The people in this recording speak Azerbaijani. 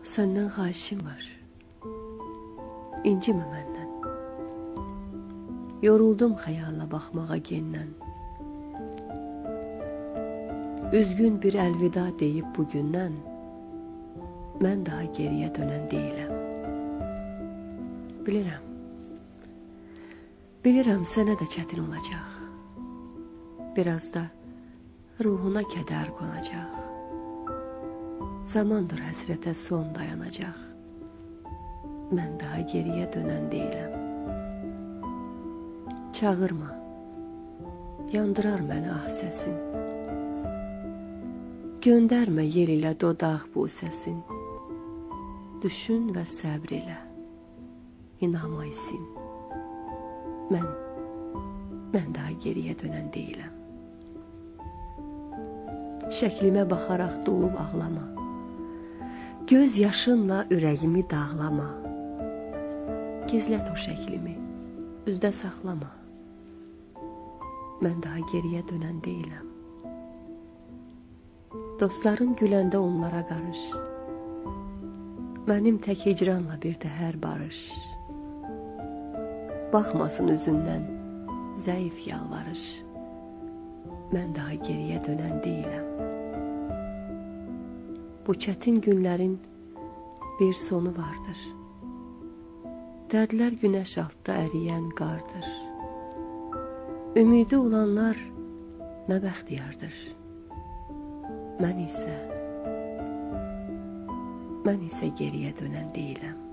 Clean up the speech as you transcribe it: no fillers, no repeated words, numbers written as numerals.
Senden xahişim var. İncimə məndən. Yoruldum xəyala baxmağa gendən. Üzgün bir əlvida deyib bugündən, mən daha geriyə dönən deyiləm. Bilirəm. Bilirəm sənə də çətin olacaq. Biraz da ruhuna kədər qonacaq. Zamandır həsrətə son dayanacaq. Mən daha geriyə dönən deyiləm. Çağırma, yandırar məni ah səsin. Göndərmə yel ilə dodaq bu səsin. Düşün və səbr ilə, inama isin. Mən daha geriyə dönən deyiləm. Şəklimə baxaraq dolub ağlama. Göz yaşınla ürəyimi dağlama. Gizlət o şəklimi, üzdə saxlama. Mən daha geriyə dönən deyiləm. Dostların güləndə onlara qarış. Mənim tək hicranla bir də hər barış. Baxmasın üzündən zəif yalvarış. Mən daha geriyə dönən deyiləm. Bu çətin günlərin bir sonu vardır. Dərdlər günəş altda əriyən qardır. Ümidi olanlar nə bəxtiyardır. Mən isə geriyə dönən deyiləm.